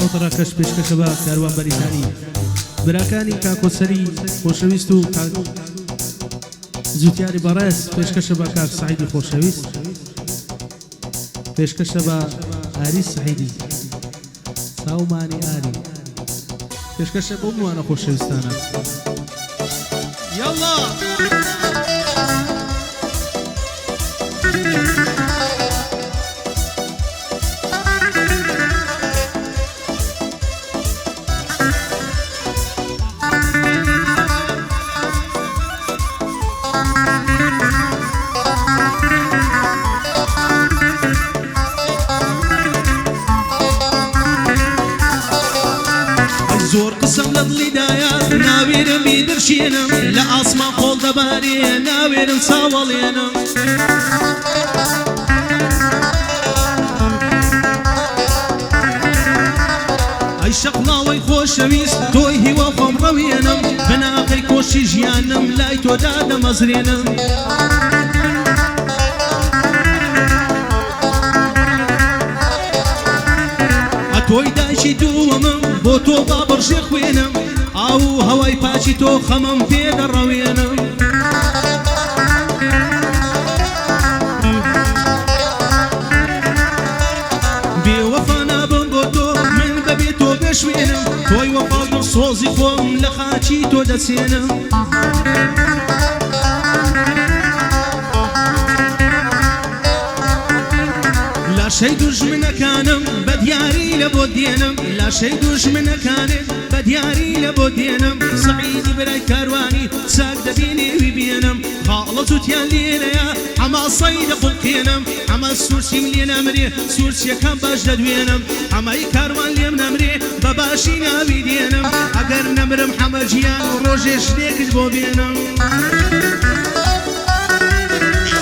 ئەوتەڕەکەش پێشکەشە بە کاروان بەریتانی براکانی کاکۆسەری خۆشەویست و زوتیاری بەڕێز پێشکەشە بە کاک سعیدی خۆشەویست پێشکەشە بە ئاری سعیدی ساومانی ئاری پێشکەشە بۆ موانە خۆشەویستانە یاڵا زۆر قسم لە دڵیدایە ناوێرم بیدرشێنم لە ئاسمان خۆڵ دەبارێ ناوێرم چاوەڵێنم ئەی شەقڵاوەی خۆشەویست تۆی هیوا خۆم ڕەوێنم بەناقەی کۆشی ژیانم لای تۆدا دەمەزرێنم تۆی دایکی دووەمم بۆ تۆ بابڕژێ خوێنم ئاو هەوای پاچی تۆ خەمم پێدەڕەوێنم بێوەفا نابم بۆ تۆ من بەبێ تۆ بێشوێنم تۆی وەفاڵ سۆزی خۆم لە خاچی تۆ دەچێنم لاشەی دوژمنەکانم بە دیاری لە بۆ دێنم لاشەی دوژمنەکانت بە دیاری لە بۆ دێنم سەعیدی برای کاروانی چاک دەبینێوی بێنم خاڵە جوتیان لێنەیە ئەما سەی دەخڵقێنم ئەمە سوورچیم لێ نەمرێ سوورچیەکان باش دەدوێنم ئەمەی کاروان لێم نەمرێ بە باشی ناوی دێنم ئەگەر نەمرم حەمە گیان و ڕۆژێ شتێکت بۆ بێنم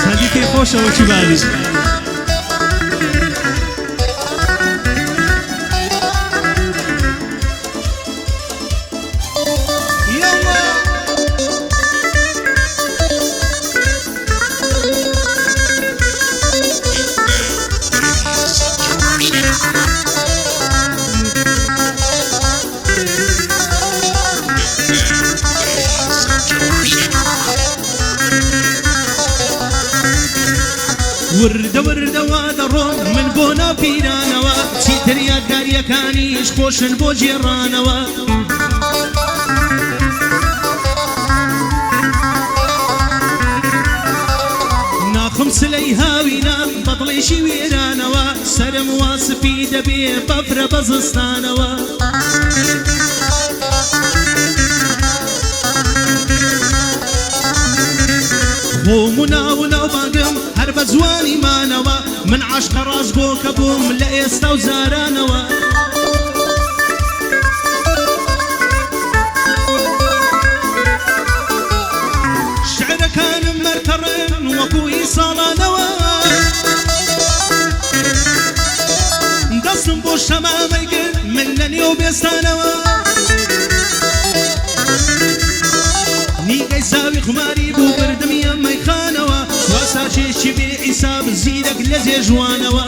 سەدی پێ خۆشەوە چی باری وردە وردەوا دەڕۆم من بۆ ناپیرانەوە چیتر یادگاریەکانیش خۆشن بۆ جێڕانەوە ناخم سلەی هاوینە بەدڵێشی وێرانەوە سەرم واسپی دەبێ بەفرە بەزستانەوە بۆم و ناو و ناو بانگم هەر بە جوانی مانەوە من عاشقە ڕاستگۆکە بووم لە ئێستا و زارانەوە شعرەکانم مەرتەڕن وەکوی ساڵانەوە دەستم بۆ شەمامەی کرد من لە نێو بێستانەوە نیگەی ساوی خماری بوو بردمیە مەیخانەوە سواساچێکی بێ ئیساب زیرەک لە جێژوانەوە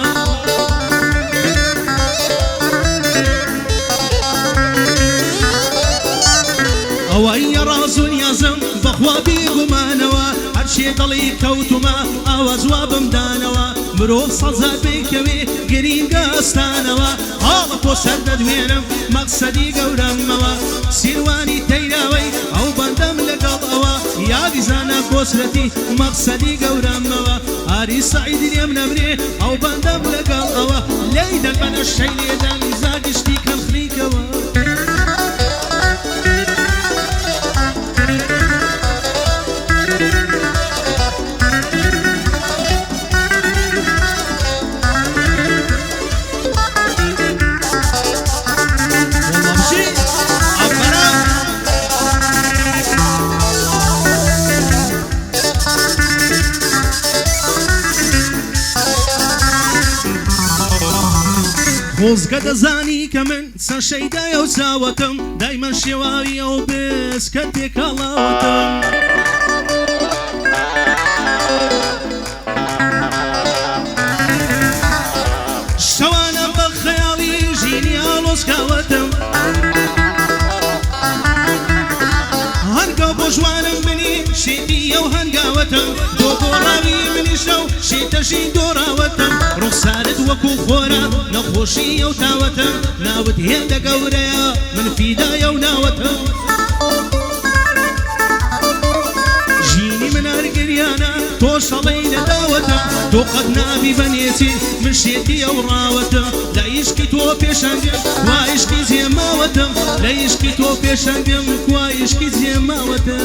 ئەوەیە ڕاز و نیازم بەخوا بێگومانەوە هەرچێ دڵی کەوتومە ئاوا جوابم دانەوە مرۆڤ سەزات بێکەوێ گرینگە ئەستانەوە هاڵە بۆ سەر دەدوێنم مەقسەدی گەورەمەوە سیروانی تەیراوەی ئەو بەندەم لەگەڵ ئەوە یادی زانە کۆسرەتی مەقسەدی گەورەمەوە ئاری سەعیدی لێم نەمرێ ئەو بەندەم لەگەڵ ئەوە لێی دەربەنە شەی لێدەن زاگشتی کەمخلیکەوە خۆزگە دەزانی کە من چەند شەیدایە و چاوەتم دایمەن شێواوی ئەو بێز کە تێکەڵاوەتم شەوانە بە خەیاڵی ژینی ئاڵۆزکاوە گۆڕاوی منیشە و شێتەژی دۆڕاوەتم ڕوخسارت وەکو خۆرە نەخۆشی ئەو تاوەتم ناوت هێندە گەورەیە من فیدایە و ناوەتم ژینی من هەرگریانە تۆ شەڵەی لەداوەتم تۆ قەت نابی بەنێتی من شێتی ئەو ڕاوەتم لە عیشقی تۆ پێشەنگم وا عیشقی جێماوەتم لە عیشقی تۆ پێشەنگم وا عیشقی جێماوەتم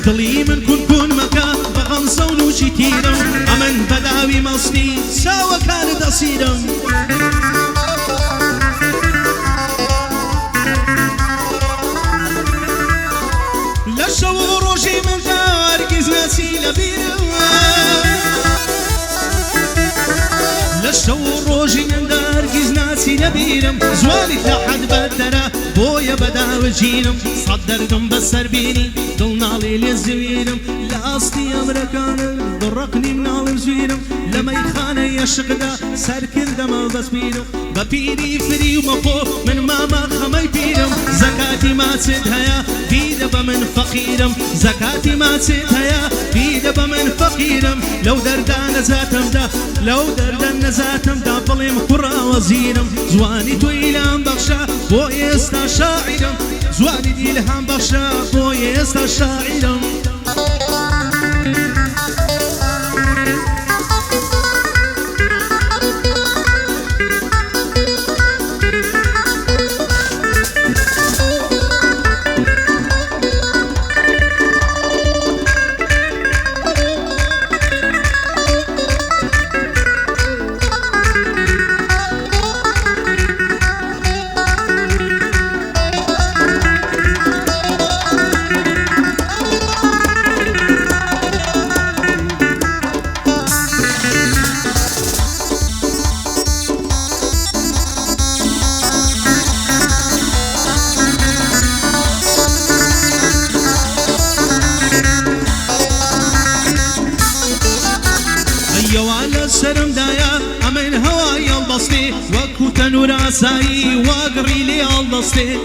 دڵی من کون مەکە بە غەمزە و نوچی تیرم ئەمن بەداوی مەستی چاوەکانت ئەسیرم لە شەو و ڕۆژی مندا هەرگیز ناچی لە بیرم لە شەو و ڕۆژی مندا هەرگیز ناچی لە بیرم زوانیت لە حەد بەدەرە بۆیە بەداوە ژینم سەد دەردم بەسەر بینی دڵ ناڵێ لێ زەویرم لە ئاستی ئەمرەکانم دڕەقنی مناڵم زویرم لە مەیخانەی عەشقدا سەرکردەمە بەسپیرم بە پیری فری و مەخۆ من ماما خەمەی پیرم زەکاتی ماچێت هەیە بیدە بە من فەقیرم زەکاتی ماچێت هەیە بیدە بە من فەقیرم لەو دەردا نەزاتمدا لەو دەردە نەزاتمدا بڵێم کوڕاوە زیرم جوانی تۆ ئیلهام بەخشە بۆ ئێستا شاعرم زوانی ئیلهام بەخشە بۆ ئێستا شاعرم سرمدايا أمن هواي البسطي وكو تنور عساي واقري لي البسطي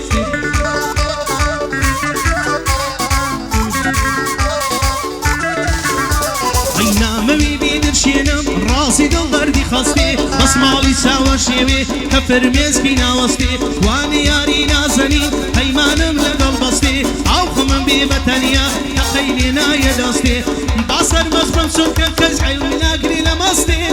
أينا ممي بيدرشينم راسي دلدردي خاصتي بس مالي ساوى شيوي كفر ميزكينا وسطي واني ياري نازنين هيمانم لقل بسطي أو خمم ببتانيا تقيلنا يدستي باصر مخبم سلكا كزعي وناقري لمستي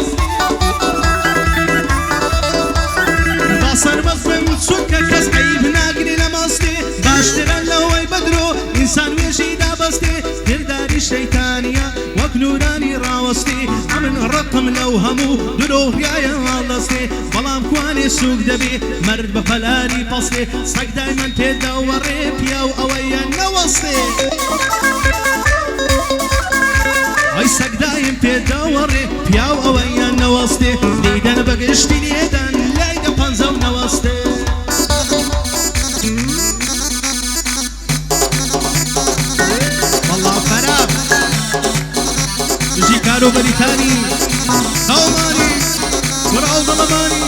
باصر مخبم سلكا كزعي وناقري لمستي باشتغل لوي بدرو إنسان ويجي دابستي درداري الشيطانية وكنوراني راوستي عمن الرقم لو همو دروه يا والدستي بلام كواني سوق دبي مرد بفلاري فصلي صق دايما تدوري بياو اويا نوصي اي صق دايم تدوري بياو اويا نوصي ليدن بقشتي ليدن ليدن بانزو نوصي كارو بريتاني خوماني ورعو ظلماني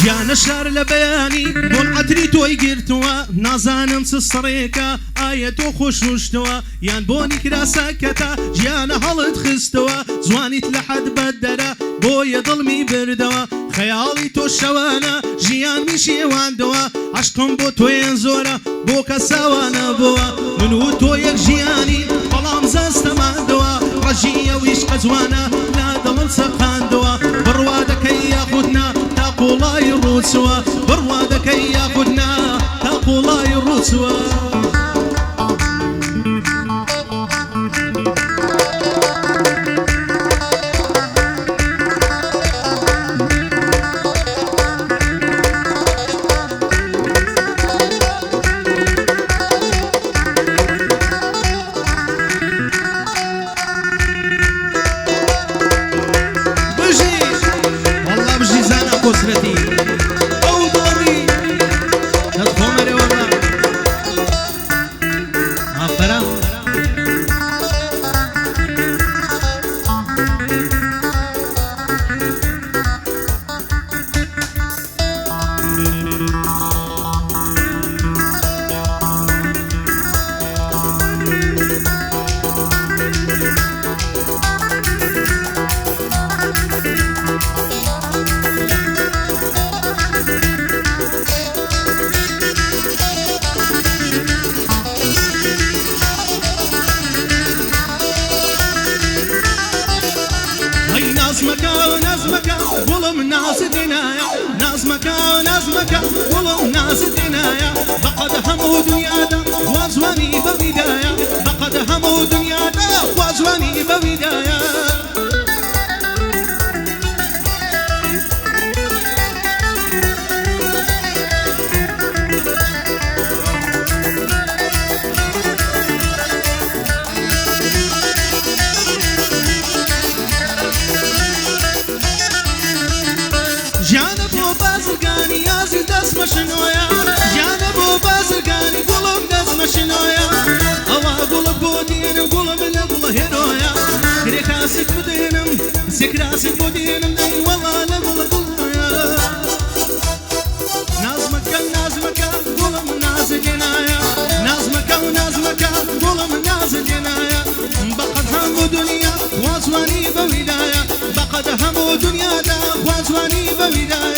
جيانا شار لبياني بون عتري توي قرتوا نازانم سسريكا آيتو خوشوشتوا يان بوني كراساكتا جيانا هلت خستوا زوانيت لحد بدرا بويا ظلمي بردوا خيالي تو شوانا جيان مشي واندوا عشقم بو توين زورا بوكا سوانا بوا منو تويك جياني بلام زاستماندوا رجية ويشق زوانا لا ضمن سقاندوا بروادك ياخدنا تاقولاي الروسوا بروادك ياخدنا تاقولاي الروسوا نازمەکە و نازمەکە گوڵم نازت هێنایە نازمەکە و نازمەکە گوڵم نازت هێنایە بەقەد هەموو دنیادا خوا جوانی بەویدایە بەقەد هەموو دنیادا خوا جوانی بەویدایە جانە بۆ بازرگانی یازی دەستمەشنۆیە جانە بۆ بازرگانی گوڵم دەستمەشنۆیە ئەوە گوڵت بۆ دێنم گوڵم لە گوڵە هێنۆیە کرێکاسک بدێنم زێکراسک بۆ دێنم دەی وەڵا لە گوڵە گوڵۆیە نازمەکە نازمەکە گوڵم نازت هێنایە نازمەکە و نازمەکە گوڵم نازت هێنایە بەقەد هەموو دنیا خوا جوانی بەویدایە بەقەد هەموو دنیادا خوا جوانی بەویدایە